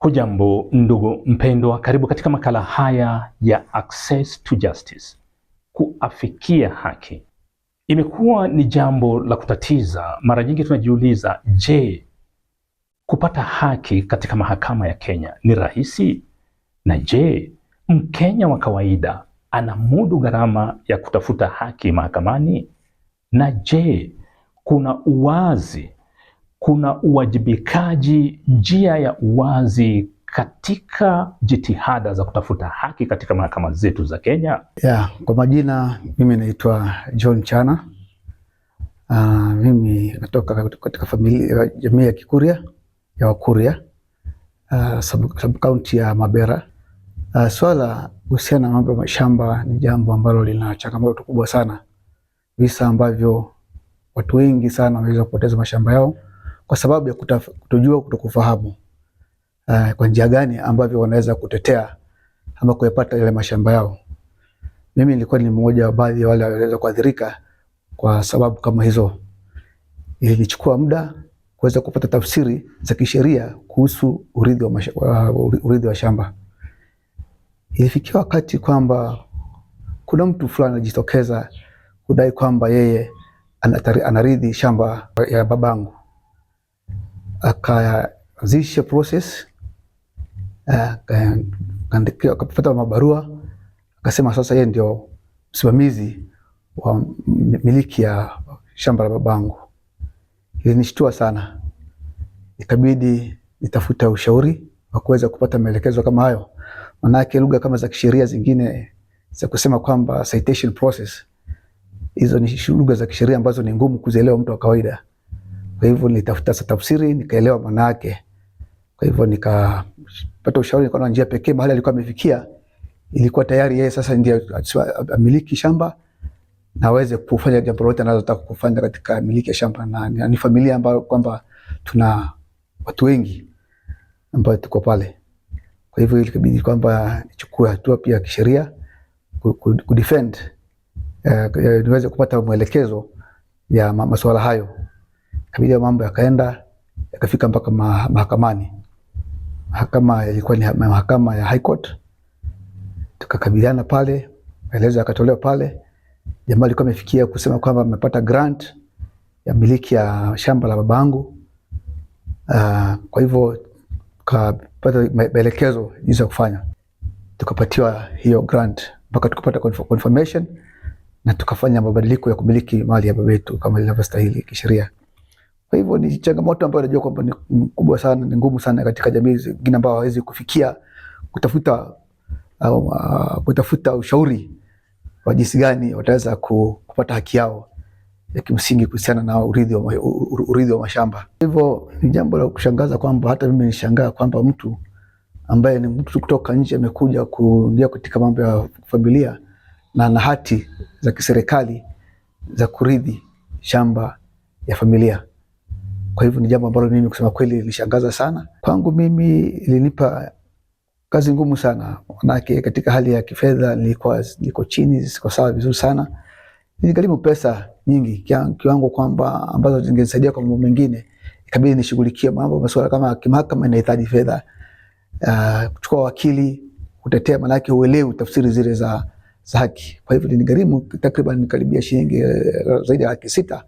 Hujambo ndugu mpendwa, karibu katika makala haya ya Access to Justice. Kuafikia haki imekuwa ni jambo la kutatiza. Mara nyingi tunajiuliza, je, kupata haki katika mahakama ya Kenya ni rahisi? Na je, Mkenya wa kawaida anamudu gharama ya kutafuta haki mahakamani? Na je, kuna uwazi, kuna uwajibikaji, njia ya uwazi katika jitihada za kutafuta haki katika mahakama zetu za Kenya? Kwa majina mimi naitwa John Chana. Mimi natoka katika familia jamii ya Kikuria ya Wakuria, sub county ya Mabera. Swala kuhusiana na mambo ya mashamba ni jambo ambalo lina changamoto kubwa sana, visa ambavyo watu wengi sana wameweza kupoteza mashamba yao kwa sababu ya kutojua, kutokufahamu kwa njia gani ambavyo wanaweza kutetea ama kuyapata ile mashamba yao. Mimi nilikuwa ni mmoja wa baadhi ya wale walioweza kuathirika kwa sababu kama hizo. Ilichukua muda kuweza kupata tafsiri za kisheria kuhusu urithi wa shamba. Ilifikia wakati kwamba kuna mtu fulani anajitokeza kudai kwamba yeye anarithi shamba ya babangu. Akaanzisha process, akapata mabarua, akasema sasa yeye ndio msimamizi wa miliki ya shamba la babangu. Ilinishtua sana, ikabidi nitafuta ushauri wa kuweza kupata maelekezo kama hayo. Manake lugha kama za kisheria zingine za kusema kwamba citation process, hizo ni lugha za kisheria ambazo ni ngumu kuzielewa mtu wa kawaida. Kwa hivyo nilitafuta tafsiri, nikaelewa maana yake. Kwa hivyo nikapata ushauri, nikaona njia pekee mahali alikuwa amefikia ilikuwa tayari yeye sasa ndiye amiliki shamba na aweze kufanya jambo lolote analotaka kufanya katika miliki ya shamba, na ni familia ambayo kwamba tuna watu wengi ambao tuko pale. Kwa hivyo ilikabidi kwamba nichukue hatua pia kisheria kudefend, niweze kupata mwelekezo ya masuala hayo. Kabla mambo yakaenda yakafika mpaka mahakamani. Mahakama ilikuwa ni mahakama ya High Court. Tukakabiliana pale, maelezo yakatolewa pale. Jamaa alikuwa amefikia kusema kwamba amepata grant ya miliki ya shamba la babangu. Kwa hivyo tukapata maelekezo jinsi ya kufanya. Tukapatiwa hiyo grant mpaka tukapata confirmation na tukafanya mabadiliko ya kumiliki mali ya babetu kama inavyostahili kisheria. Kwa hivyo ni changamoto ambayo najua kwamba ni kubwa sana, ni ngumu sana katika jamii zingine ambao hawezi kufikia kutafuta ushauri wa jinsi gani wataweza kupata haki yao ya kimsingi kuhusiana na urithi wa mashamba. Hivyo ni jambo la kushangaza kwamba hata mimi nishangaa kwamba mtu ambaye ni mtu kutoka nje amekuja kuingia katika mambo ya familia na ana hati za kiserikali za kurithi shamba ya familia. Kwa hivyo ni jambo ambalo mimi kusema kweli lilishangaza sana. Kwangu mimi ilinipa kazi ngumu sana, manake katika hali ya kifedha niko chini, siko sawa vizuri sana. Niligharimu pesa nyingi kiwango kwamba ambazo zingesaidia kwa mambo mengine, ikabidi nishughulikie mambo masuala kama kimahakama inahitaji fedha, kuchukua wakili kutetea, manake uelewi tafsiri zile za haki. Kwa hivyo niligharimu takriban karibia shilingi zaidi ya 600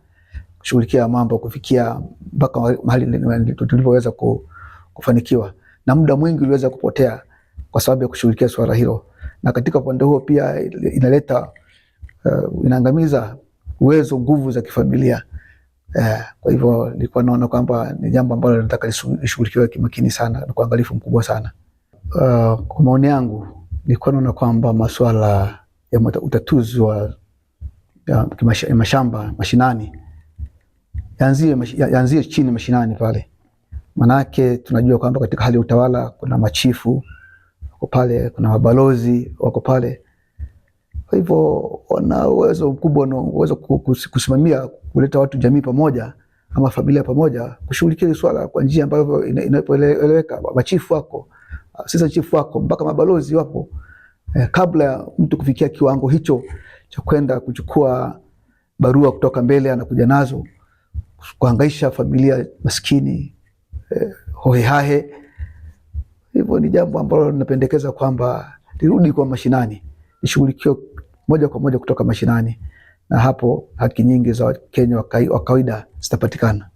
kushughulikia mambo kufikia mpaka mahali tulipoweza kufanikiwa, na muda mwingi uliweza kupotea kwa sababu ya kushughulikia swala hilo. Na katika upande huo pia inaleta inaangamiza nguvu za kifamilia. Kwa hivyo nilikuwa naona kwamba ni jambo ambalo nataka lishughulikiwe kimakini sana na kwa uangalifu mkubwa sana. Kwa maoni yangu nilikuwa naona kwamba masuala ya utatuzi wa mashamba mashinani yaanzie chini mashinani pale. Manake tunajua kwamba katika hali ya utawala kuna machifu wako pale, kuna mabalozi wako pale. Kwa hivyo wana uwezo mkubwa na uwezo kusimamia, kuleta watu jamii pamoja ama familia pamoja, kushughulikia swala kwa njia ambayo inaeleweka. Machifu wako, sasa chifu wako, mpaka mabalozi wapo. Kabla ya mtu kufikia kiwango hicho cha kwenda kuchukua barua kutoka mbele anakuja nazo kuhangaisha familia maskini hohehahe, Hivyo ni jambo ambalo linapendekeza kwamba lirudi kwa mashinani, lishughulikiwe moja kwa moja kutoka mashinani, na hapo haki nyingi za Wakenya wa kawaida zitapatikana.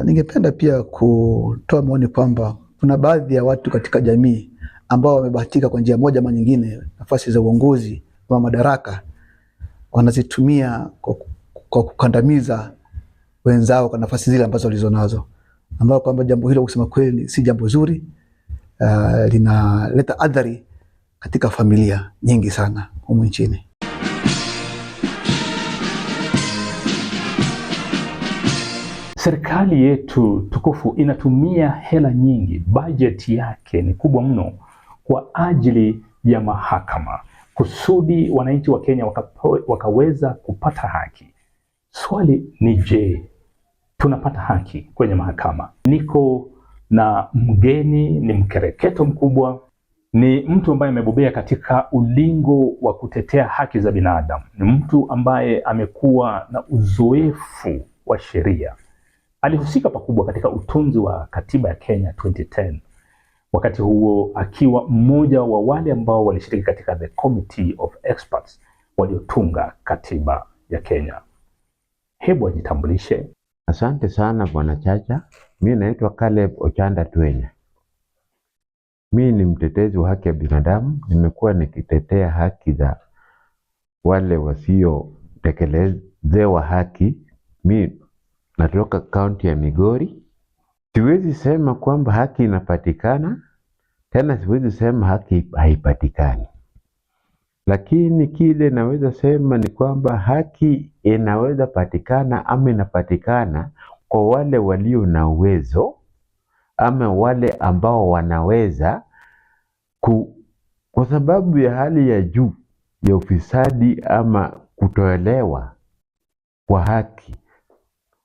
Ningependa pia kutoa maoni kwamba kuna baadhi ya watu katika jamii ambao wamebahatika kwa njia moja ama nyingine nafasi za uongozi wa madaraka, wanazitumia kwa kukandamiza wenzao kwa nafasi zile ambazo walizonazo, ambao kwamba jambo hilo kusema kweli si jambo zuri. Linaleta athari katika familia nyingi sana humu nchini. Serikali yetu tukufu inatumia hela nyingi, bajeti yake ni kubwa mno kwa ajili ya mahakama, kusudi wananchi wa Kenya wakaweza kupata haki. Swali ni je, tunapata haki kwenye mahakama? Niko na mgeni, ni mkereketo mkubwa, ni mtu ambaye amebobea katika ulingo wa kutetea haki za binadamu, ni mtu ambaye amekuwa na uzoefu wa sheria. Alihusika pakubwa katika utunzi wa katiba ya Kenya 2010, wakati huo akiwa mmoja wa wale ambao walishiriki katika the committee of experts waliotunga katiba ya Kenya. Hebu ajitambulishe. Asante sana Bwana Chacha. Mimi naitwa Caleb Ochanda Twenya. Mimi ni mtetezi wa haki ya binadamu. Nimekuwa nikitetea haki za wale wasiotekelezewa haki. Mimi natoka kaunti ya Migori. Siwezi sema kwamba haki inapatikana, tena siwezi sema haki haipatikani. Lakini kile naweza sema ni kwamba haki inaweza patikana ama inapatikana kwa wale walio na uwezo, ama wale ambao wanaweza kwa sababu ya hali ya juu ya ufisadi ama kutoelewa kwa haki.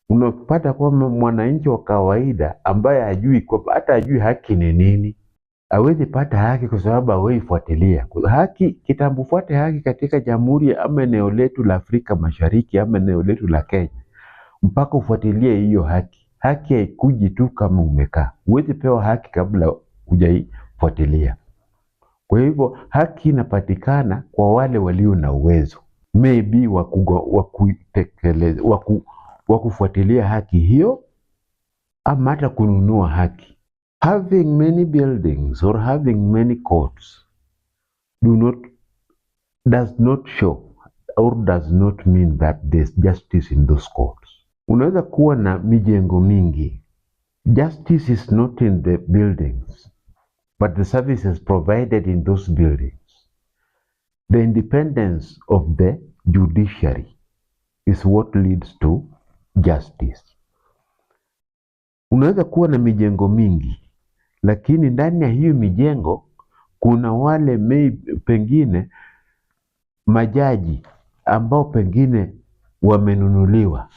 Unapata kwamba mwananchi wa kawaida ambaye hajui haki ni nini, hawezi pata haki kwa sababu hawezi fuatilia. Haki, kitambo fuate haki katika jamhuri ama eneo letu la Afrika Mashariki ama eneo letu la Kenya, mpaka ufuatilie hiyo haki. Haki haikuji tu kama umekaa. Huwezi pewa haki kabla hujaifuatilia. Kwa hivyo haki inapatikana kwa wale walio na uwezo, maybe wa kufuatilia haki hiyo, ama hata kununua haki. Having many buildings or having many courts does not show or does not mean that there's justice in those courts. Unaweza kuwa na mijengo mingi. Justice is not in the buildings, but the services provided in those buildings. The independence of the judiciary is what leads to justice. Unaweza kuwa na mijengo mingi, lakini ndani ya hiyo mijengo kuna wale pengine majaji ambao pengine wamenunuliwa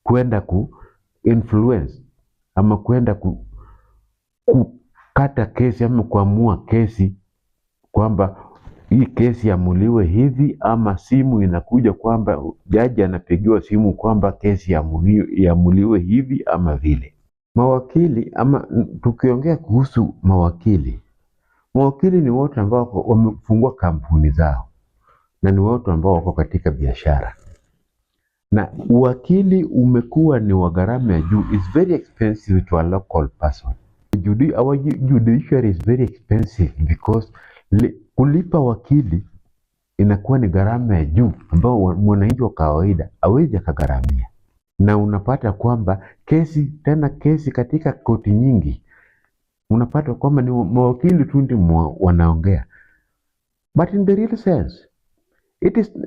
kwenda influence ama kwenda kukata kesi ama kuamua kesi kwamba hii kesi iamuliwe hivi, ama simu inakuja kwamba jaji anapigiwa simu kwamba kesi iamuliwe hivi ama vile. Mawakili, ama tukiongea kuhusu mawakili ni watu ambao wamefungua kampuni zao na ni watu ambao wako katika biashara, na uwakili umekuwa ni wa gharama ya juu. It's very expensive to a local person. Our judiciary is very expensive because kulipa wakili inakuwa ni gharama ya juu ambao mwananchi wa kawaida hawezi akagharamia. Na unapata kwamba kesi katika koti nyingi unapata kwamba ni mawakili tu ndio wanaongea. But in the real sense,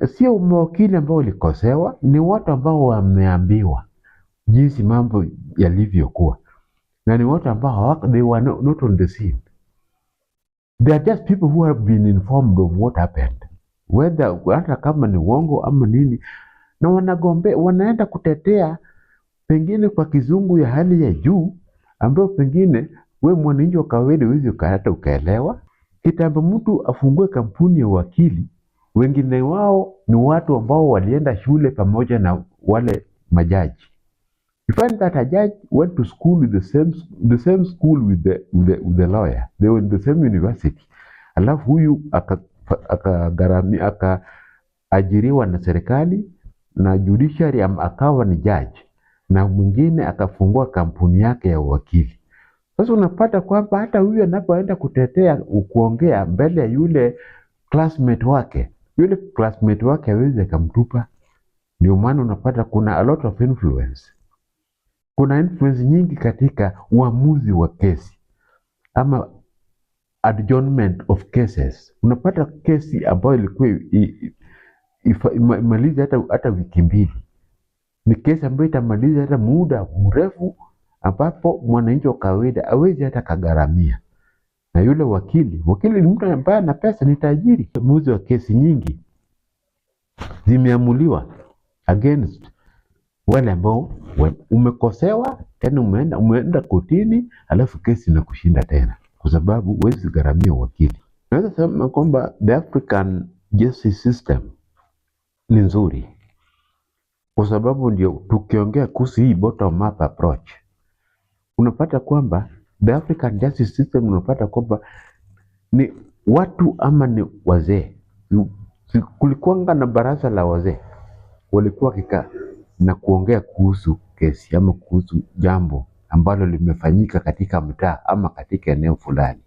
sio mawakili ambao walikosewa, ni watu ambao wameambiwa jinsi mambo yalivyokuwa, na ni watu ambao they were not on the scene. They are just people who have been informed of what happened, whether hata kama ni uongo ama nini, na wanaenda kutetea pengine kwa kizungu ya hali ya juu, ambao pengine we mwananchi wa kawaida huwezi hata ukaelewa. Kitambo mtu afungue kampuni ya wakili, wengine wao ni watu ambao walienda shule pamoja na wale majaji. You find that a judge went to school with the same school with the lawyer. They were in the same university. Alafu huyu akaajiriwa na serikali na judiciary akawa ni judge, na mwingine akafungua kampuni yake ya uwakili. Sasa unapata kwamba hata huyu anapoenda kutetea kuongea mbele ya yule classmate wake hawezi akamtupa. Ndio maana unapata kuna a lot of influence. Kuna influence nyingi katika uamuzi wa kesi ama adjournment of cases. Unapata kesi ambayo ilikuwa imalize hata wiki mbili, ni kesi ambayo itamaliza hata muda mrefu, ambapo mwananchi wa kawaida hawezi hata kagharamia. Na yule wakili ni mtu ambaye ana pesa, ni tajiri. Uamuzi wa kesi nyingi zimeamuliwa against wale ambao umekosewa, tena umeenda kotini, alafu kesi inakushinda tena kwa sababu huwezi gharamia wakili. Naweza sema kwamba the African justice system ni nzuri kwa sababu ndio tukiongea kuhusu hii bottom up approach, unapata kwamba the African justice system, unapata kwamba ni watu ama ni wazee. Kulikuwanga na baraza la wazee, walikuwa kikaa na kuongea kuhusu kesi ama kuhusu jambo ambalo limefanyika katika mtaa ama katika eneo fulani.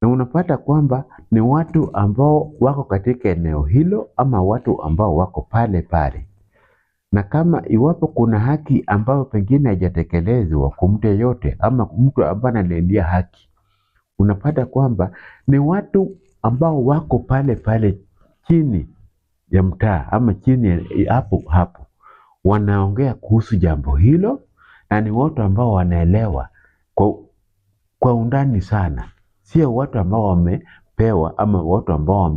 Na unapata kwamba ni watu ambao wako katika eneo hilo ama watu ambao wako pale pale. Na kama iwapo kuna haki ambayo pengine haijatekelezwa kwa mtu yeyote ama mtu ambaye analendia haki, unapata kwamba ni watu ambao wako pale pale chini ya mtaa ama chini hapo wanaongea kuhusu jambo hilo, na ni watu ambao wanaelewa kwa undani sana. Sio watu ambao wamepewa ama watu ambao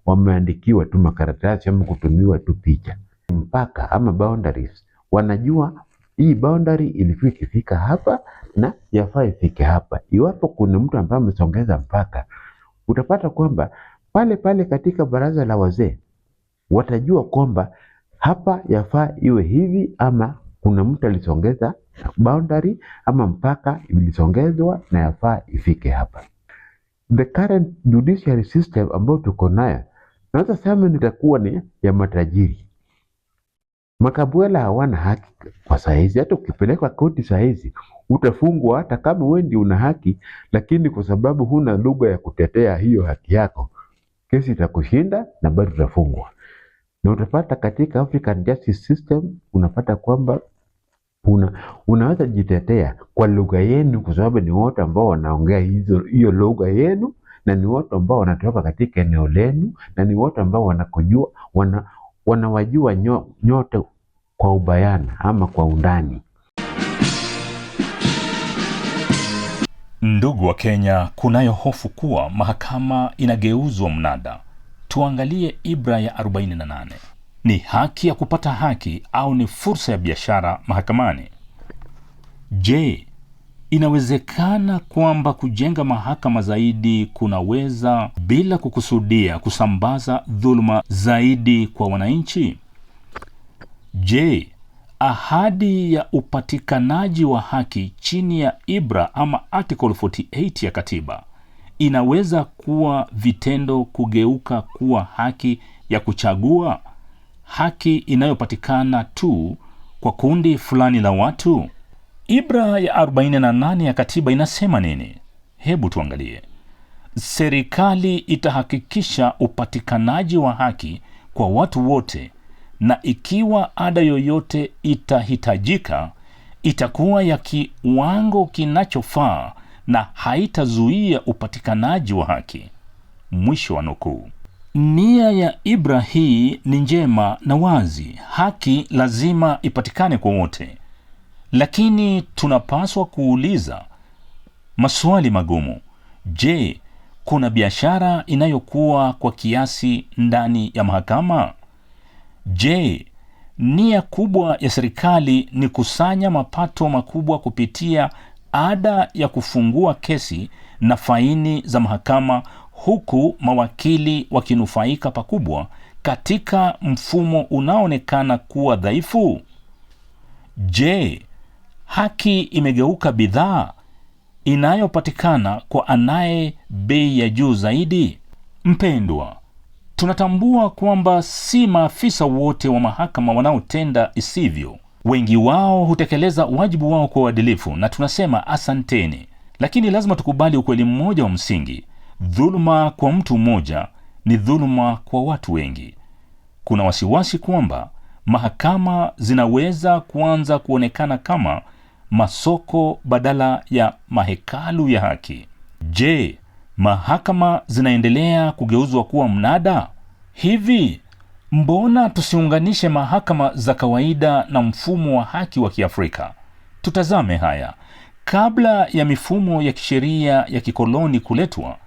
wameandikiwa tu makaratasi ama kutumiwa tu picha. Mpaka ama boundaries, wanajua hii boundary ilikuwa ikifika hapa na yafaa ifike hapa. Iwapo kuna mtu ambaye amesongeza mpaka, utapata kwamba pale pale katika baraza la wazee watajua kwamba hapa yafaa iwe hivi, ama kuna mtu alisongeza boundary ama mpaka ilisongezwa na yafaa ifike hapa. The current judiciary system ambayo tuko nayo, naweza sema nitakuwa ni ya matajiri. Makabwela hawana haki kwa saizi. Hata ukipelekwa koti saizi utafungwa, hata kama wewe ndio una haki, lakini kwa sababu huna lugha ya kutetea hiyo haki yako, kesi itakushinda na bado utafungwa. Na utapata katika African justice system, unapata kwamba unaweza jitetea kwa lugha yenu, kwa sababu ni watu ambao wanaongea hiyo lugha yenu, na ni watu ambao wanatoka katika eneo lenu, na ni watu ambao wanakujua, wanawajua nyote kwa ubayana ama kwa undani. Ndugu wa Kenya, kunayo hofu kuwa mahakama inageuzwa mnada. Tuangalie ibra ya 48. Ni haki ya kupata haki au ni fursa ya biashara mahakamani? Je, inawezekana kwamba kujenga mahakama zaidi kunaweza bila kukusudia kusambaza dhuluma zaidi kwa wananchi? Je, ahadi ya upatikanaji wa haki chini ya ibra ama article 48 ya katiba inaweza kuwa vitendo kugeuka kuwa haki ya kuchagua, haki inayopatikana tu kwa kundi fulani la watu? Ibra ya 48 ya katiba inasema nini? Hebu tuangalie. Serikali itahakikisha upatikanaji wa haki kwa watu wote, na ikiwa ada yoyote itahitajika, itakuwa ya kiwango kinachofaa na haitazuia upatikanaji wa haki. Mwisho wa nukuu. Nia ya ibra hii ni njema na wazi. Haki lazima ipatikane kwa wote. Lakini tunapaswa kuuliza maswali magumu. Je, kuna biashara inayokuwa kwa kiasi ndani ya mahakama? Je, nia kubwa ya serikali ni kusanya mapato makubwa kupitia ada ya kufungua kesi na faini za mahakama, huku mawakili wakinufaika pakubwa katika mfumo unaoonekana kuwa dhaifu? Je, haki imegeuka bidhaa inayopatikana kwa anaye bei ya juu zaidi? Mpendwa, tunatambua kwamba si maafisa wote wa mahakama wanaotenda isivyo. Wengi wao hutekeleza wajibu wao kwa uadilifu na tunasema asanteni. Lakini lazima tukubali ukweli mmoja wa msingi: dhuluma kwa mtu mmoja ni dhuluma kwa watu wengi. Kuna wasiwasi kwamba mahakama zinaweza kuanza kuonekana kama masoko badala ya mahekalu ya haki. Je, mahakama zinaendelea kugeuzwa kuwa mnada? Hivi mbona tusiunganishe mahakama za kawaida na mfumo wa haki wa Kiafrika? Tutazame haya. Kabla ya mifumo ya kisheria ya kikoloni kuletwa,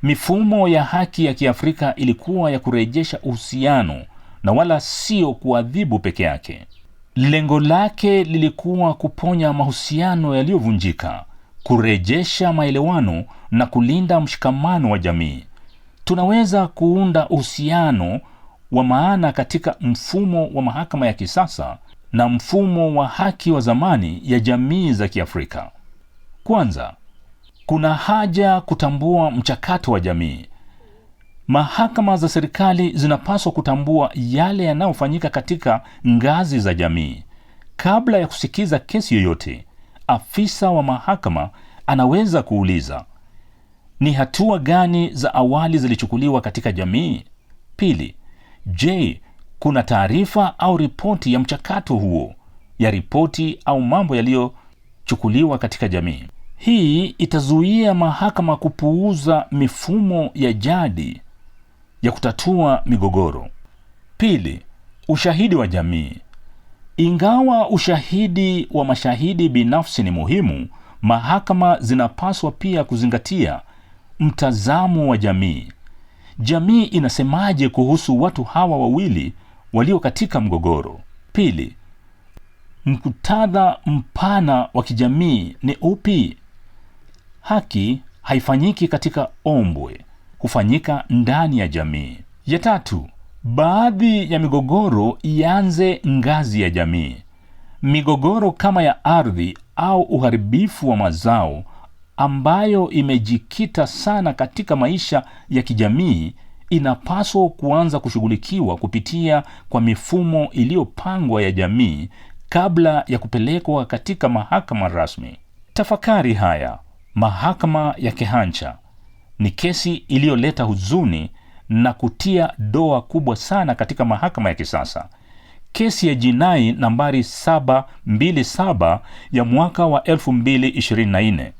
mifumo ya haki ya Kiafrika ilikuwa ya kurejesha uhusiano na wala sio kuadhibu peke yake. Lengo lake lilikuwa kuponya mahusiano yaliyovunjika, kurejesha maelewano na kulinda mshikamano wa jamii. Tunaweza kuunda uhusiano wa maana katika mfumo wa mahakama ya kisasa na mfumo wa haki wa zamani ya jamii za Kiafrika. Kwanza, kuna haja kutambua mchakato wa jamii. Mahakama za serikali zinapaswa kutambua yale yanayofanyika katika ngazi za jamii. Kabla ya kusikiza kesi yoyote, afisa wa mahakama anaweza kuuliza, ni hatua gani za awali zilichukuliwa katika jamii? Pili, je, kuna taarifa au ripoti ya mchakato huo, ya ripoti au mambo yaliyochukuliwa katika jamii? Hii itazuia mahakama kupuuza mifumo ya jadi ya kutatua migogoro. Pili, ushahidi wa jamii. Ingawa ushahidi wa mashahidi binafsi ni muhimu, mahakama zinapaswa pia kuzingatia mtazamo wa jamii. Jamii inasemaje kuhusu watu hawa wawili walio katika mgogoro? Pili, muktadha mpana wa kijamii ni upi? Haki haifanyiki katika ombwe, hufanyika ndani ya jamii. Ya tatu, baadhi ya migogoro ianze ngazi ya jamii. Migogoro kama ya ardhi au uharibifu wa mazao ambayo imejikita sana katika maisha ya kijamii inapaswa kuanza kushughulikiwa kupitia kwa mifumo iliyopangwa ya jamii kabla ya kupelekwa katika mahakama rasmi. Tafakari haya. Mahakama ya Kehancha ni kesi iliyoleta huzuni na kutia doa kubwa sana katika mahakama ya kisasa. Kesi ya jinai nambari 727 ya mwaka wa 2024.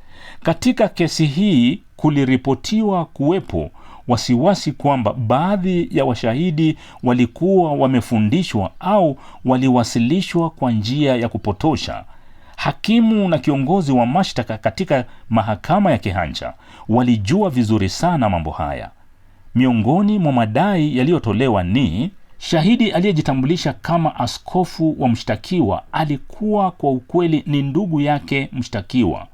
Katika kesi hii kuliripotiwa kuwepo wasiwasi kwamba baadhi ya washahidi walikuwa wamefundishwa au waliwasilishwa kwa njia ya kupotosha. Hakimu na kiongozi wa mashtaka katika mahakama ya Kehancha walijua vizuri sana mambo haya. Miongoni mwa madai yaliyotolewa ni shahidi aliyejitambulisha kama askofu wa mshtakiwa alikuwa kwa ukweli ni ndugu yake mshtakiwa,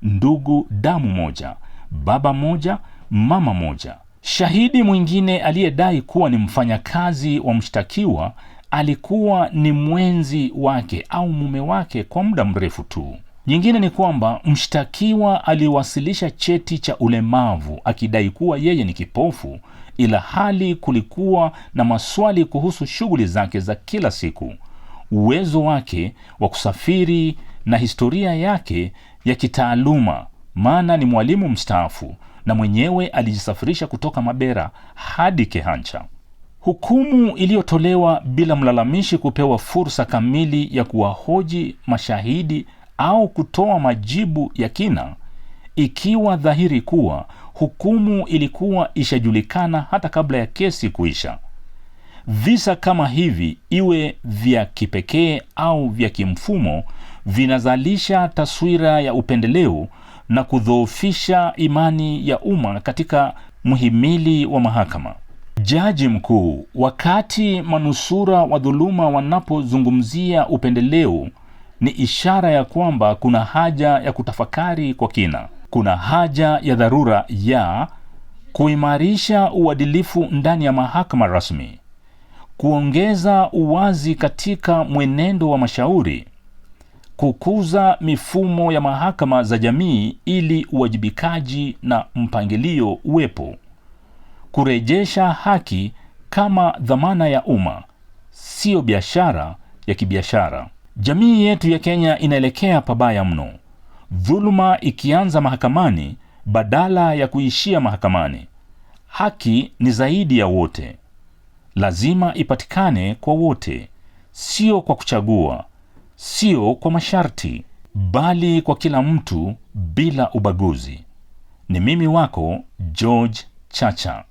ndugu damu moja, baba moja, mama moja. Shahidi mwingine aliyedai kuwa ni mfanyakazi wa mshtakiwa alikuwa ni mwenzi wake au mume wake kwa muda mrefu tu. Nyingine ni kwamba mshtakiwa aliwasilisha cheti cha ulemavu akidai kuwa yeye ni kipofu, ila hali kulikuwa na maswali kuhusu shughuli zake za kila siku, uwezo wake wa kusafiri na historia yake ya kitaaluma, maana ni mwalimu mstaafu na mwenyewe alijisafirisha kutoka Mabera hadi Kehancha. Hukumu iliyotolewa bila mlalamishi kupewa fursa kamili ya kuwahoji mashahidi au kutoa majibu ya kina, ikiwa dhahiri kuwa hukumu ilikuwa ishajulikana hata kabla ya kesi kuisha. Visa kama hivi, iwe vya kipekee au vya kimfumo, vinazalisha taswira ya upendeleo na kudhoofisha imani ya umma katika mhimili wa mahakama. Jaji mkuu, wakati manusura wa dhuluma wanapozungumzia upendeleo, ni ishara ya kwamba kuna haja ya kutafakari kwa kina. Kuna haja ya dharura ya kuimarisha uadilifu ndani ya mahakama rasmi, kuongeza uwazi katika mwenendo wa mashauri, kukuza mifumo ya mahakama za jamii ili uwajibikaji na mpangilio uwepo, kurejesha haki kama dhamana ya umma, sio biashara ya kibiashara. Jamii yetu ya Kenya inaelekea pabaya mno. Dhuluma ikianza mahakamani badala ya kuishia mahakamani. Haki ni zaidi ya wote. Lazima ipatikane kwa wote, sio kwa kuchagua, sio kwa masharti, bali kwa kila mtu bila ubaguzi. Ni mimi wako George Chacha.